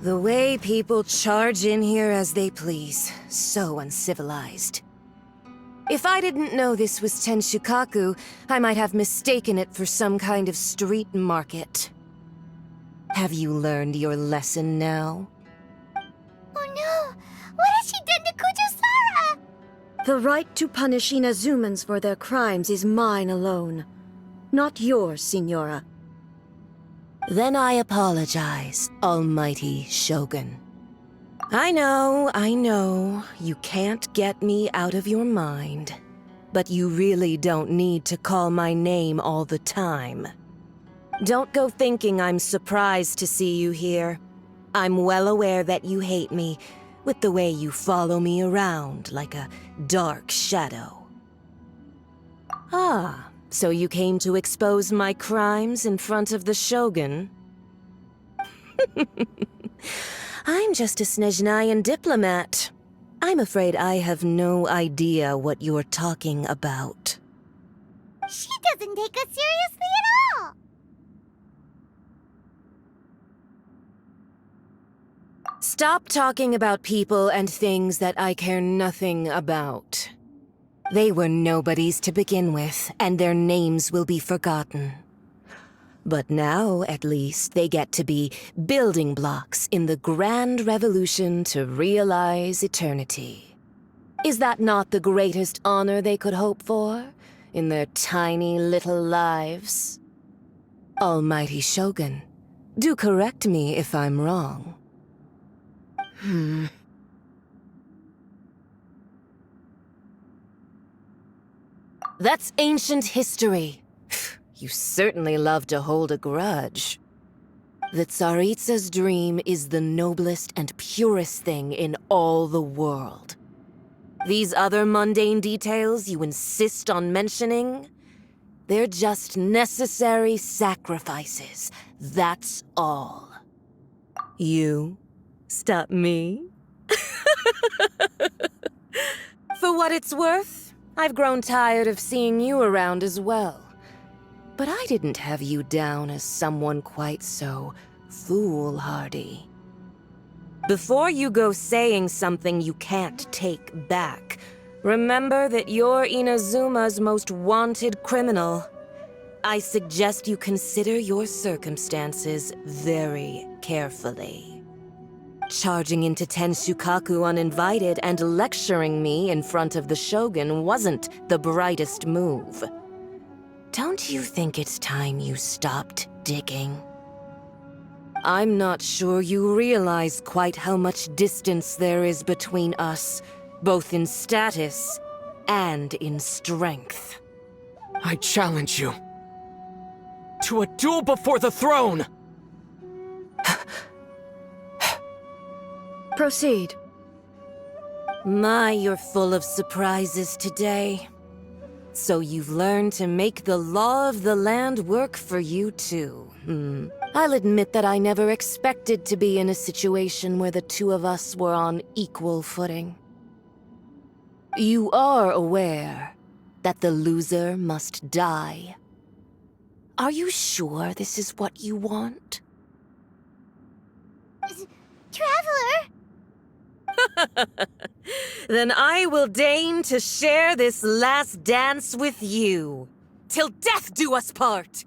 The way people charge in here as they please. So uncivilized. If I didn't know this was Tenshukaku, I might have mistaken it for some kind of street market. Have you learned your lesson now? Oh no! What has she done to Kujusara? The right to punish Inazumans for their crimes is mine alone. Not yours, Signora. Then I apologize, Almighty Sёgun. I know, you can't get me out of your mind. But you really don't need to call my name all the time. Don't go thinking I'm surprised to see you here. I'm well aware that you hate me, with the way you follow me around like a dark shadow. Ah, so you came to expose my crimes in front of the Shogun? I'm just a Snezhnayan diplomat. I'm afraid I have no idea what you're talking about. She doesn't take us seriously at all! Stop talking about people and things that I care nothing about. They were nobodies to begin with, and their names will be forgotten. But now, at least, they get to be building blocks in the grand revolution to realize eternity. Is that not the greatest honor they could hope for in their tiny little lives? Almighty Shogun, do correct me if I'm wrong. That's ancient history. You certainly love to hold a grudge. The Tsaritsa's dream is the noblest and purest thing in all the world. These other mundane details you insist on mentioning, they're just necessary sacrifices. That's all. You stop me? For what it's worth, I've grown tired of seeing you around as well. But I didn't have you down as someone quite so foolhardy. Before you go saying something you can't take back, remember that you're Inazuma's most wanted criminal. I suggest you consider your circumstances very carefully. Charging into Tenshukaku uninvited and lecturing me in front of the Shogun wasn't the brightest move. Don't you think it's time you stopped digging? I'm not sure you realize quite how much distance there is between us, both in status and in strength. I challenge you to a duel before the throne! Proceed. My, you're full of surprises today. So you've learned to make the law of the land work for you too. I'll admit that I never expected to be in a situation where the two of us were on equal footing. You are aware that the loser must die. Are you sure this is what you want? Traveler! Then I will deign to share this last dance with you. Till death do us part!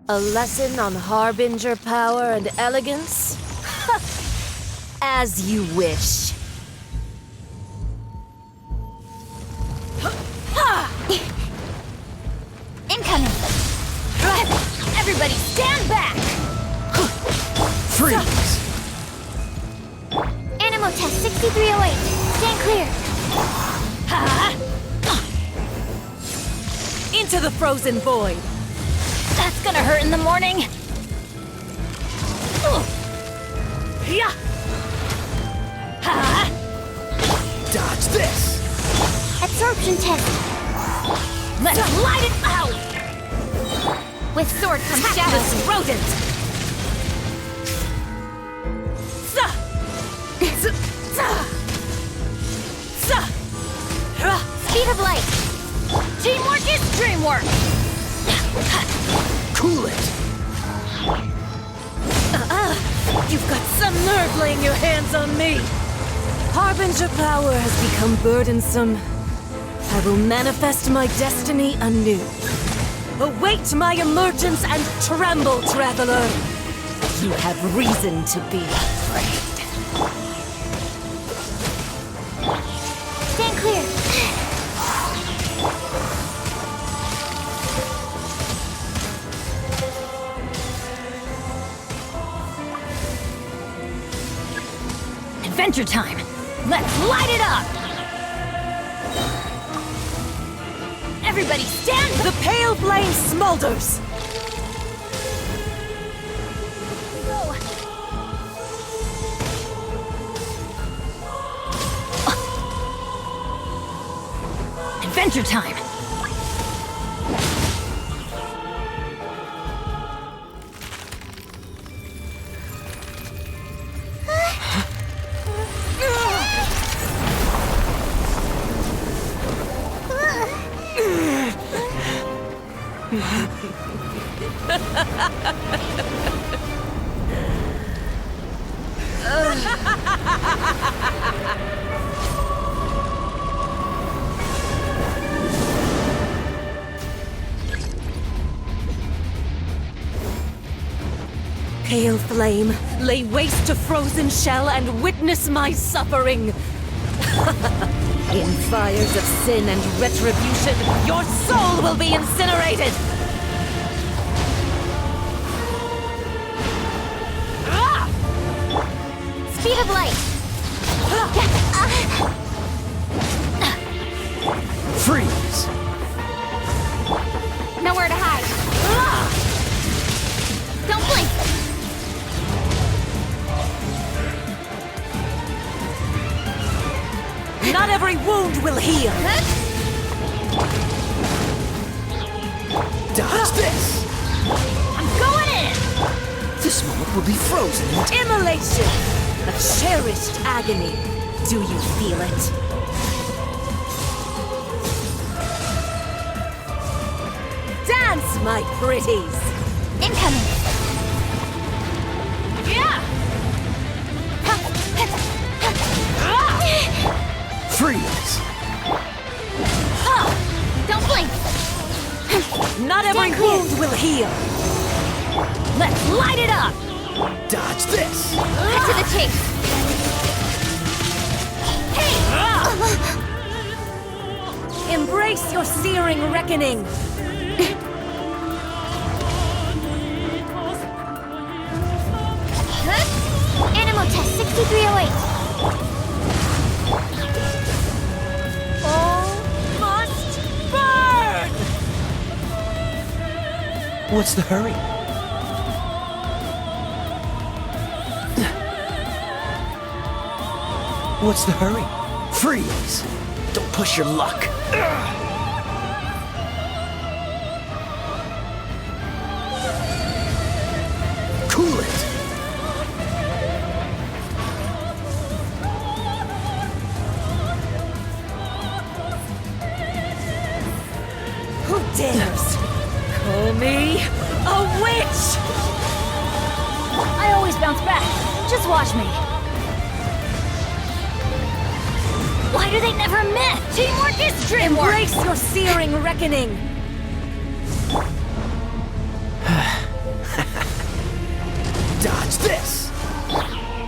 A lesson on harbinger power and elegance? As you wish. Incoming! Everybody stand back! Freeze! Animal test 6308. Stand clear. Into the frozen void! That's gonna hurt in the morning. Yeah! Dodge this! Absorption test. Let's light it out! With sword comes Attack shadow. this rodent! Speed of light. Teamwork is dreamwork. Cool it! You've got some nerve laying your hands on me! Harbinger power has become burdensome. I will manifest my destiny anew. Await my emergence and tremble, traveler! You have reason to be afraid. Stand clear. Adventure time! Let's light it up! Everybody stand! The pale flame smolders! Adventure time! Pale flame, lay waste to frozen shell and witness my suffering! In fires of sin and retribution, your soul will be incinerated! Speed of light. Freeze! Nowhere to hide. Don't blink. Not every wound will heal! Dodge this! I'm going in! This moment will be frozen. Immolation! A cherished agony. Do you feel it? Dance, my pretties! Incoming. Yeah! Freeze! Don't blink. Not every clear. wound will heal! Let's light it up! Dodge this! Cut to the chase. Embrace your searing reckoning! Animal test 6308. All must burn! What's the hurry? What's the hurry? Freeze! Don't push your luck. Cool it! Who dares call me a witch? I always bounce back. Just watch me. Why do they never miss? Teamwork is dreamwork. Embrace your searing reckoning! Dodge this!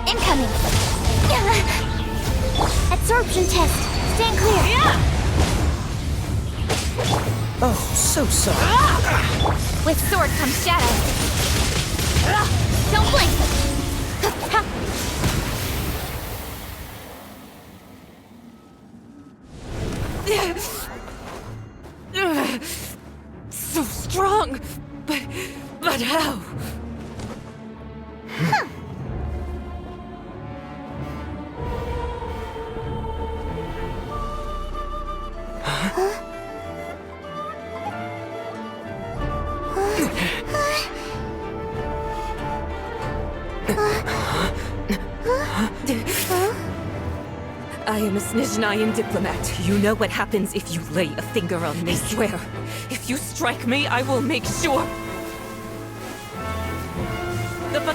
Incoming. Absorption test. Stand clear. Oh, so sorry. With sword comes shadow. Don't blink. So strong, but how? I am a Snizhnayan diplomat. You know what happens if you lay a finger on me. I swear, if you strike me, I will make sure.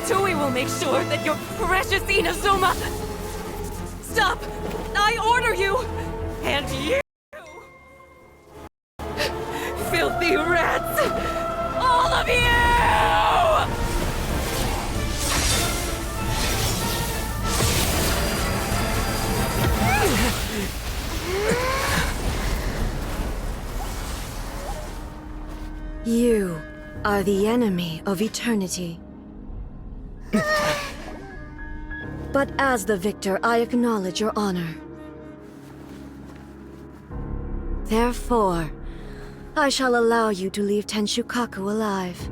Tui will make sure that your precious Inazuma... Stop! I order you! And you! Filthy rats! All of you! You are the enemy of eternity. But as the victor, I acknowledge your honor. Therefore, I shall allow you to leave Tenshukaku alive.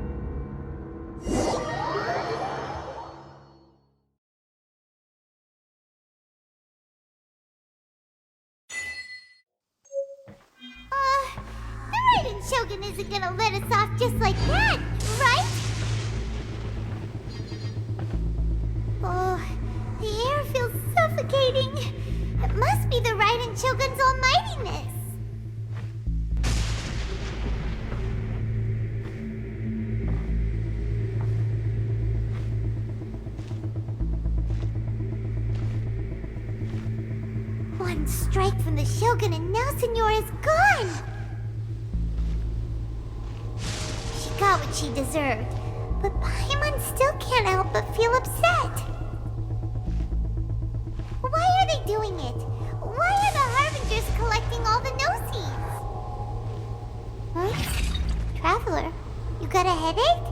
The Raiden Shogun isn't gonna let us off just like that, right? Oh, the air feels suffocating. It must be the Raiden Shogun's almightiness. One strike from the Shogun and now Siniora is gone! She got what she deserved, but Paimon still can't help but feel upset. Why are they doing it? Why are the Harbingers collecting all the no-seeds? Huh? Traveler, you got a headache?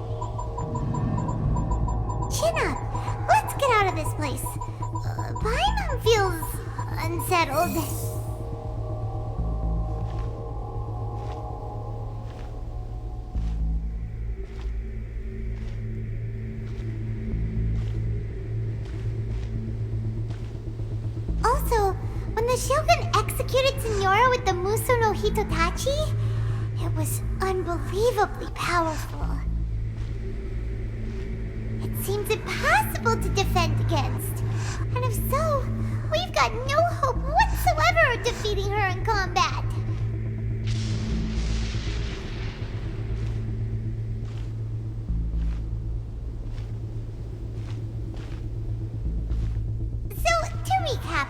Chin up! Let's get out of this place. Paimon feels... unsettled. Also, when the Shogun executed Siniora with the Muso no Hitotachi, it was unbelievably powerful. It seems impossible to defend against. And if so, we've got no hope whatsoever of defeating her in combat. So, to recap,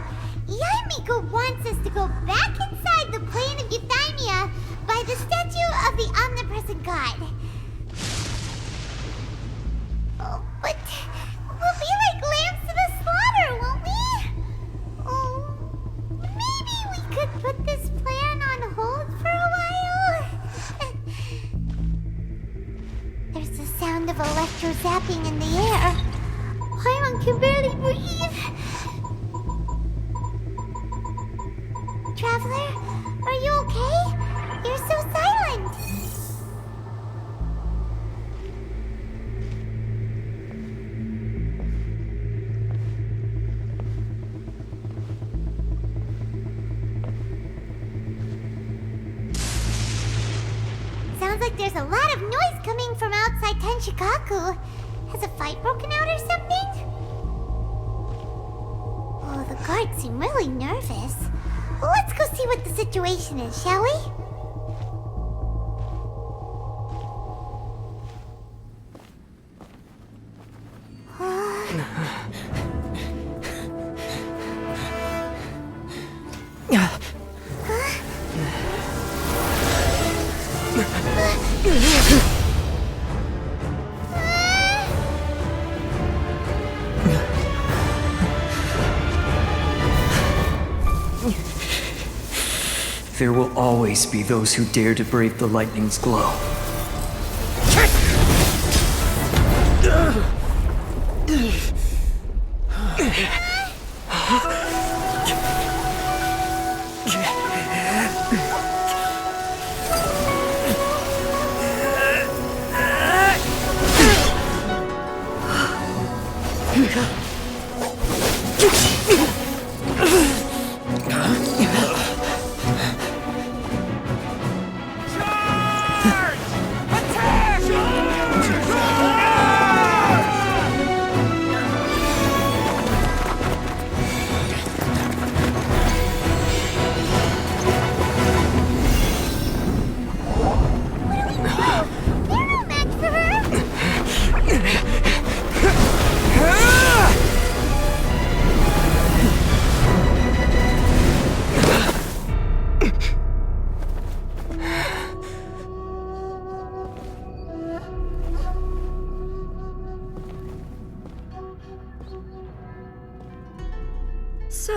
Yaimiko wants us to go back inside the plane of Euthymia by the statue of the omnipresent god. Oh, but we'll be like lambs to the slaughter, won't we? Oh, maybe we could put this plan on hold for a while? There's the sound of electro-zapping in the air. Paimon can barely breathe. Traveler, are you okay? You're so silent. Sounds like there's a lot of noise coming from outside Tenshukaku. Has a fight broken out or something? Oh, the guards seem really nervous. Let's go see what the situation is, shall we? There will always be those who dare to brave the lightning's glow.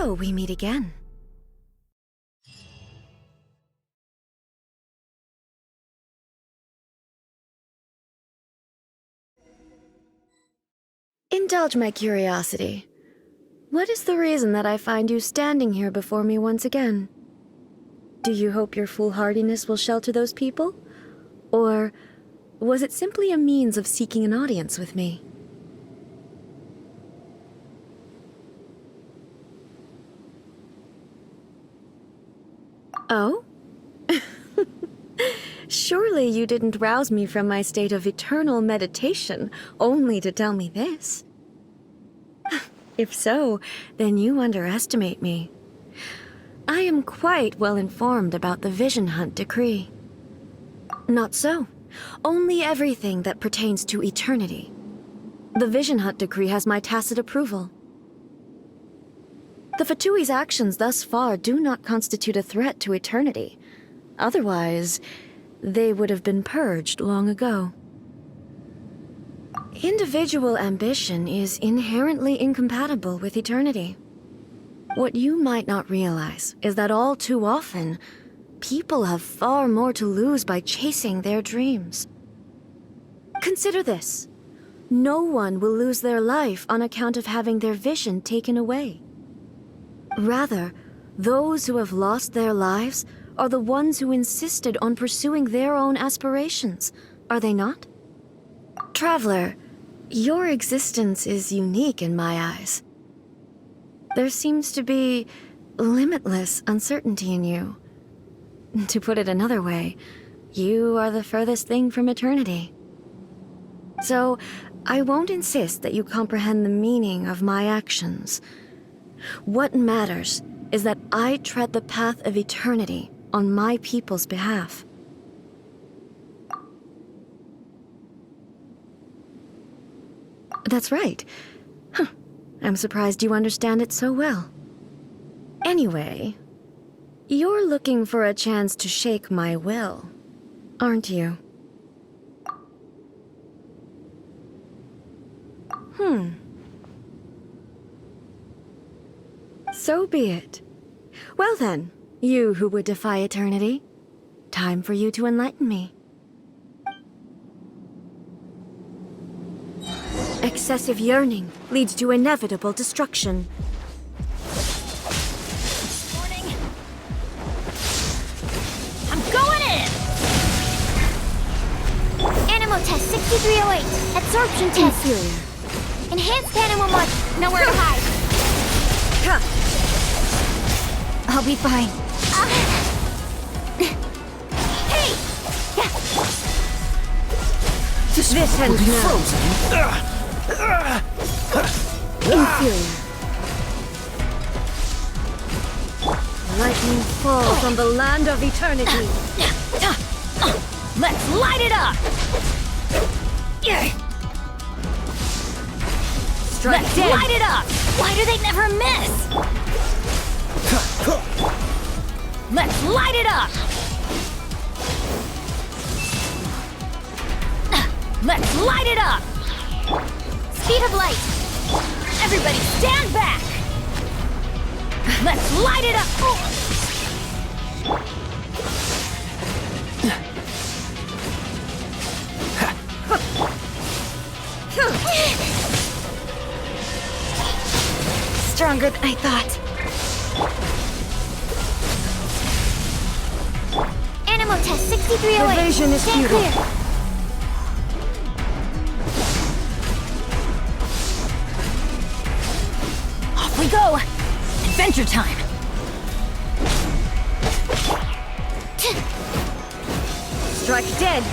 So we meet again. Indulge my curiosity. What is the reason that I find you standing here before me once again? Do you hope your foolhardiness will shelter those people? Or was it simply a means of seeking an audience with me? Oh? Surely you didn't rouse me from my state of eternal meditation only to tell me this. If so, then you underestimate me. I am quite well informed about the Vision Hunt decree. Not so. Only everything that pertains to eternity. The Vision Hunt decree has my tacit approval. The Fatui's actions thus far do not constitute a threat to eternity. Otherwise, they would have been purged long ago. Individual ambition is inherently incompatible with eternity. What you might not realize is that all too often, people have far more to lose by chasing their dreams. Consider this. No one will lose their life on account of having their vision taken away. Rather, those who have lost their lives are the ones who insisted on pursuing their own aspirations, are they not? Traveler, your existence is unique in my eyes. There seems to be limitless uncertainty in you. To put it another way, you are the furthest thing from eternity. So, I won't insist that you comprehend the meaning of my actions. What matters is that I tread the path of eternity on my people's behalf. That's right. Huh. I'm surprised you understand it so well. Anyway, you're looking for a chance to shake my will, aren't you? So be it. Well then, you who would defy eternity, time for you to enlighten me. Excessive yearning leads to inevitable destruction. Warning. I'm going in! Animal test 6308. Absorption test. Inferior. Enhanced animal mod. Nowhere to hide. I'll be fine. Hey! This ends now. Inferior. Lightning falls on the land of eternity. Let's light it up! Let's light it up! Why do they never miss? Let's light it up! Let's light it up! Speed of light! Everybody stand back! Let's light it up! Stronger than I thought. Animal test 6308. The vision is Stand futile. clear. Off we go. Adventure time. Strike dead.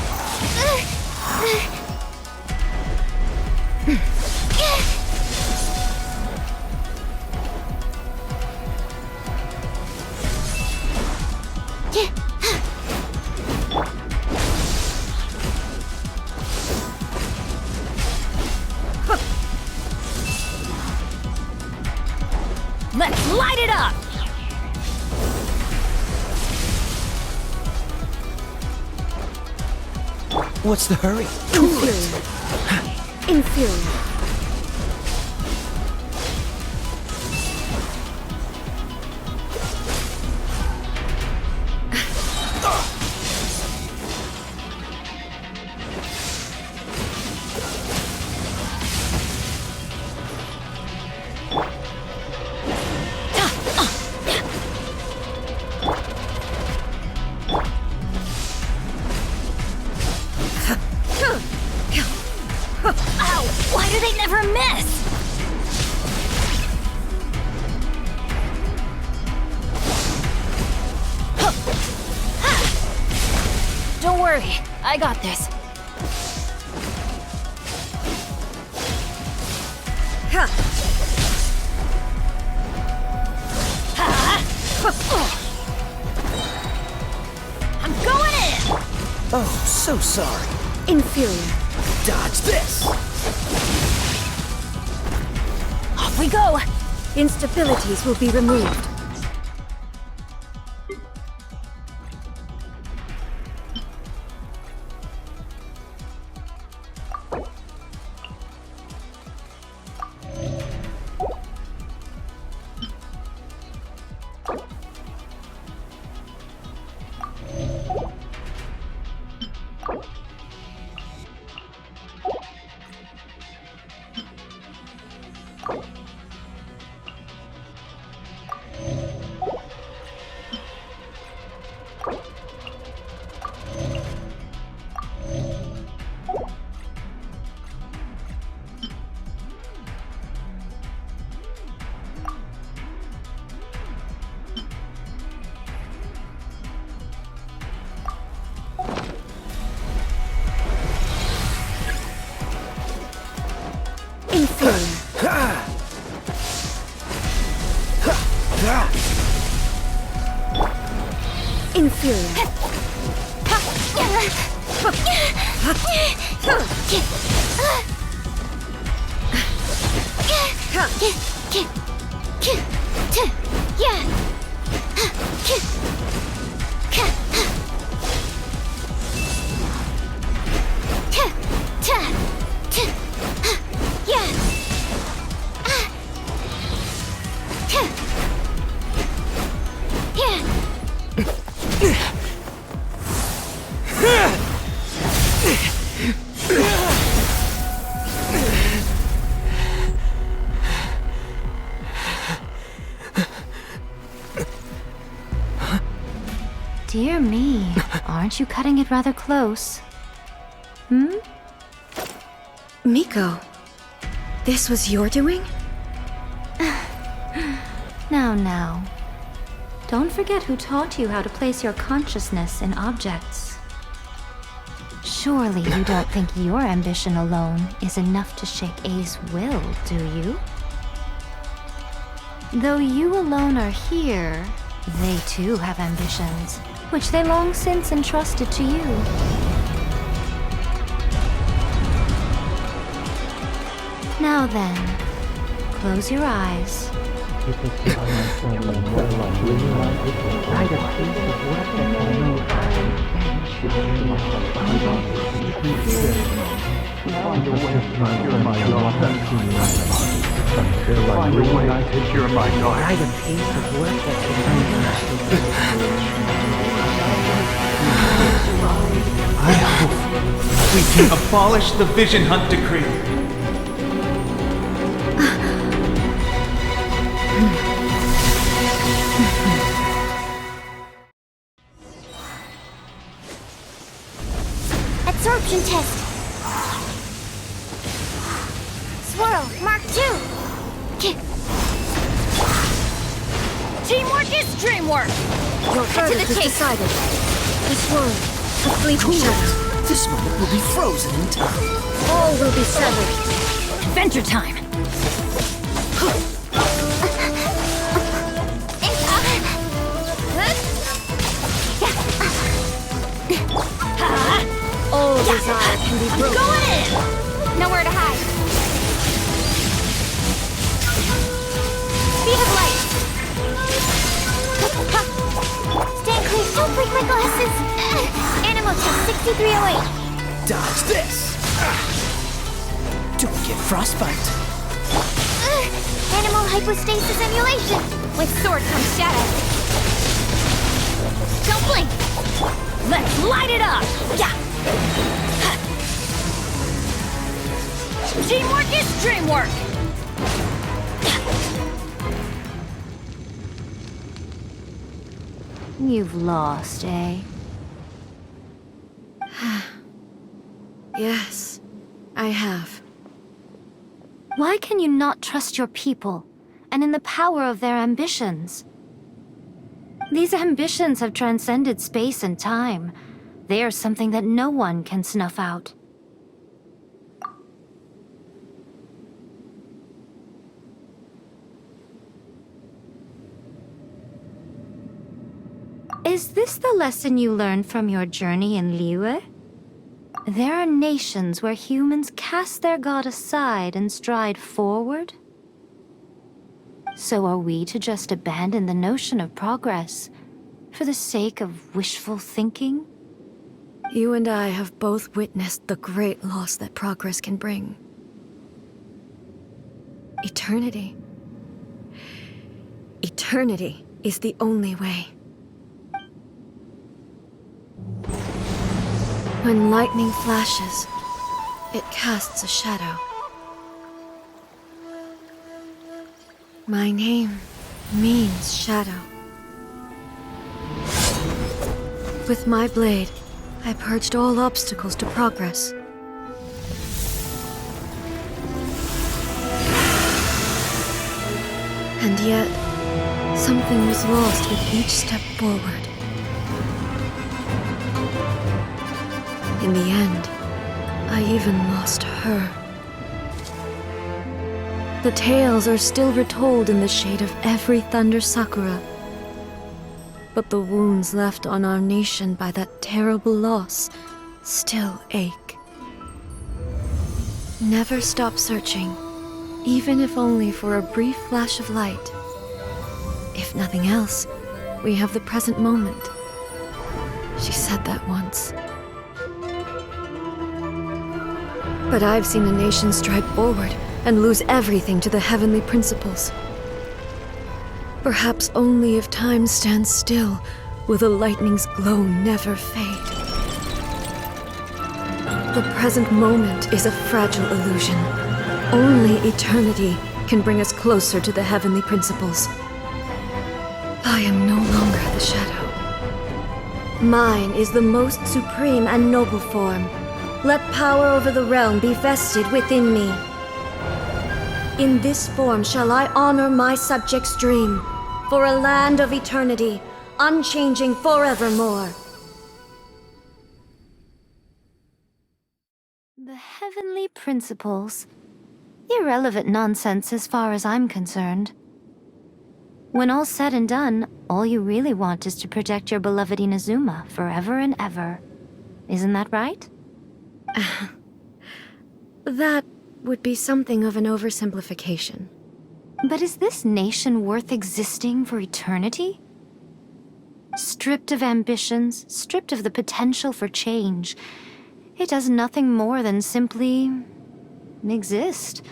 Let's light it up! What's the hurry? Inferior. Inferior. worry. I got this. Ha! I'm going in! Oh, so sorry. Inferior. Dodge this! Off we go! Instabilities will be removed. Inferior. Dear me, aren't you cutting it rather close? Hmm? Miko, this was your doing? Now. Don't forget who taught you how to place your consciousness in objects. Surely you don't think your ambition alone is enough to shake A's will, do you? Though you alone are here, they too have ambitions, which they long since entrusted to you. Now then, close your eyes. I hope we can abolish the Vision Hunt Decree. Absorption test. Swirl, Mark 2. Teamwork is dreamwork! Your Cut to the verdict is chase. decided. This world, a fleeting shadow. This moment will be frozen in time. All will be severed. Adventure time! All desire can be broken. Going in! Nowhere to hide. Speed of light. Stand clear. Don't break my glasses. Animal test 6308. Dodge this! Don't get frostbite. Animal hypostasis emulation. With sword comes shadow. Don't blink. Let's light it up! Yeah! Teamwork is dreamwork! You've lost, eh? Yes, I have. Why can you not trust your people, and in the power of their ambitions? These ambitions have transcended space and time, They are something that no one can snuff out. Is this the lesson you learned from your journey in Liyue? There are nations where humans cast their god aside and stride forward. So are we to just abandon the notion of progress for the sake of wishful thinking? You and I have both witnessed the great loss that progress can bring. Eternity. Eternity is the only way. When lightning flashes, it casts a shadow. My name means shadow. With my blade, I purged all obstacles to progress. And yet, something was lost with each step forward. In the end, I even lost her. The tales are still retold in the shade of every Thunder Sakura. But the wounds left on our nation by that terrible loss still ache. Never stop searching, even if only for a brief flash of light. If nothing else, we have the present moment. She said that once. But I've seen a nation stride forward and lose everything to the heavenly principles. Perhaps only if time stands still will the lightning's glow never fade. The present moment is a fragile illusion. Only eternity can bring us closer to the heavenly principles. I am no longer the shadow. Mine is the most supreme and noble form. Let power over the realm be vested within me. In this form shall I honor my subjects' dream, for a land of eternity, unchanging forevermore. The heavenly principles. Irrelevant nonsense as far as I'm concerned. When all's said and done, all you really want is to protect your beloved Inazuma forever and ever. Isn't that right? That would be something of an oversimplification. But is this nation worth existing for eternity? Stripped of ambitions, stripped of the potential for change, it does nothing more than simply exist.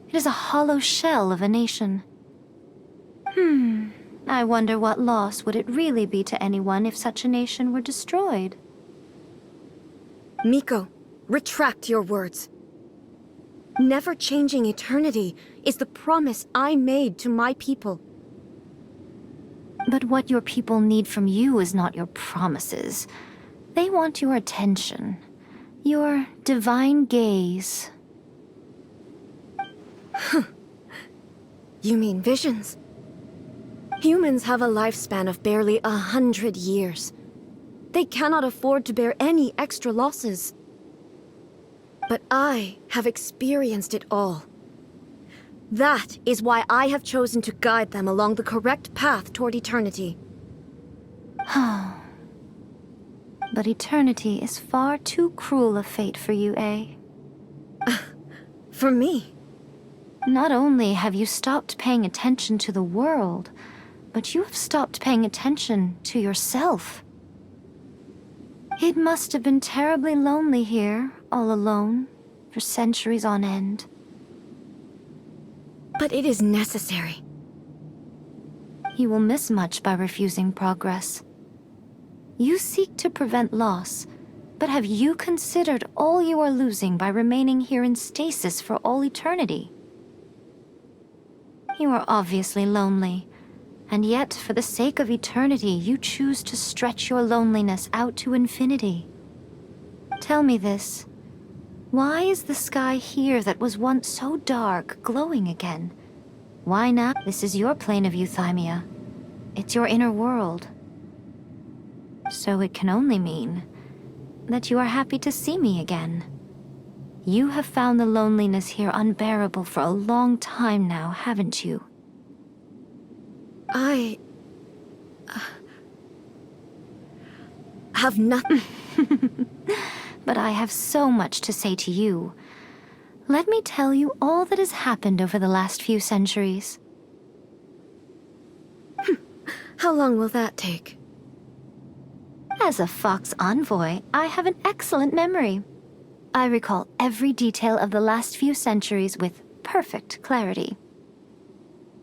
It is a hollow shell of a nation. I wonder what loss would it really be to anyone if such a nation were destroyed? Miko, retract your words. Never changing eternity is the promise I made to my people. But what your people need from you is not your promises. They want your attention, your divine gaze. You mean visions? Humans have a lifespan of barely 100 years. They cannot afford to bear any extra losses. But I have experienced it all. That is why I have chosen to guide them along the correct path toward eternity. But eternity is far too cruel a fate for you, eh? For me? Not only have you stopped paying attention to the world, but you have stopped paying attention to yourself. It must have been terribly lonely here, all alone, for centuries on end. But it is necessary. You will miss much by refusing progress. You seek to prevent loss, but have you considered all you are losing by remaining here in stasis for all eternity? You are obviously lonely, and yet for the sake of eternity you choose to stretch your loneliness out to infinity. Tell me this. Why is the sky here that was once so dark glowing again? Why now? This is your plane of euthymia. It's your inner world. So it can only mean that you are happy to see me again. You have found the loneliness here unbearable for a long time now, haven't you? I... have nothing. But I have so much to say to you. Let me tell you all that has happened over the last few centuries. How long will that take? As a Fox envoy, I have an excellent memory. I recall every detail of the last few centuries with perfect clarity.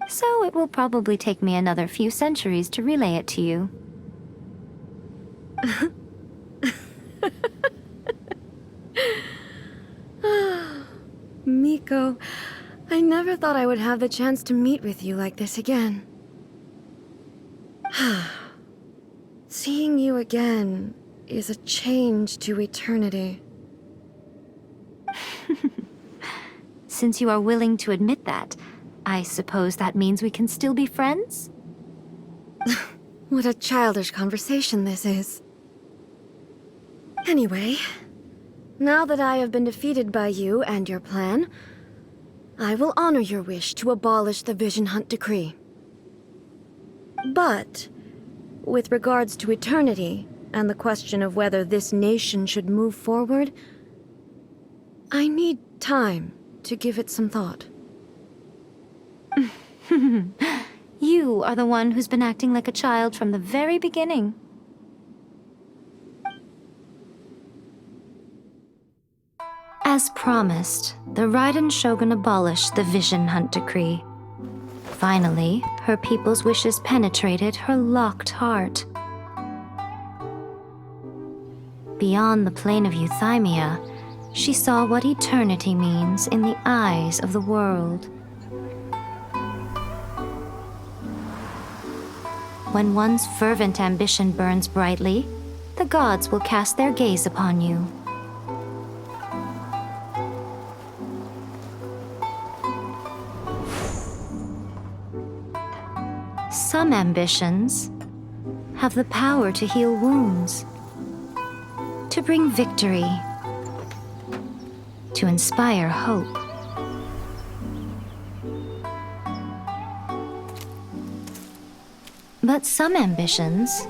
So it will probably take me another few centuries to relay it to you. Miko, I never thought I would have the chance to meet with you like this again. Seeing you again is a change to eternity. Since you are willing to admit that, I suppose that means we can still be friends? What a childish conversation this is. Anyway, now that I have been defeated by you and your plan, I will honor your wish to abolish the Vision Hunt Decree. But, with regards to eternity and the question of whether this nation should move forward, I need time to give it some thought. You are the one who's been acting like a child from the very beginning. As promised, the Raidan Shogun abolished the Vision Hunt Decree. Finally, her people's wishes penetrated her locked heart. Beyond the plane of Euthymia, she saw what eternity means in the eyes of the world. When one's fervent ambition burns brightly, the gods will cast their gaze upon you. Some ambitions have the power to heal wounds, to bring victory, to inspire hope. But some ambitions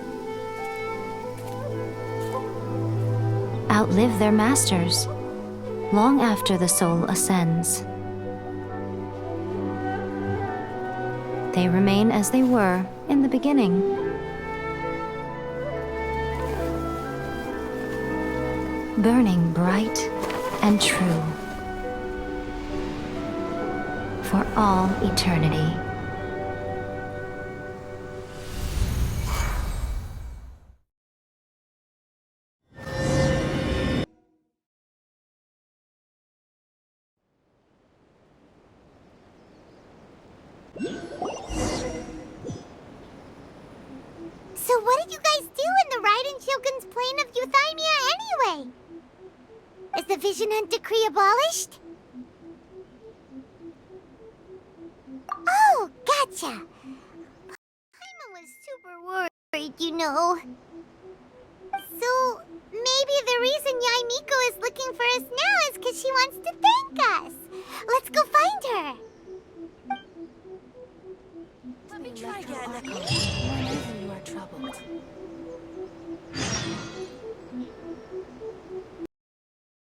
outlive their masters long after the soul ascends. They remain as they were in the beginning. Burning bright and true for all eternity. So what did you guys do in the Raidan Shogun's plane of Euthymia anyway? Is the Vision Hunt Decree abolished? Oh, gotcha. Paimon was super worried, you know. So, maybe the reason Yaimiko is looking for us now is because she wants to thank us. Let's go find her. Let me try again.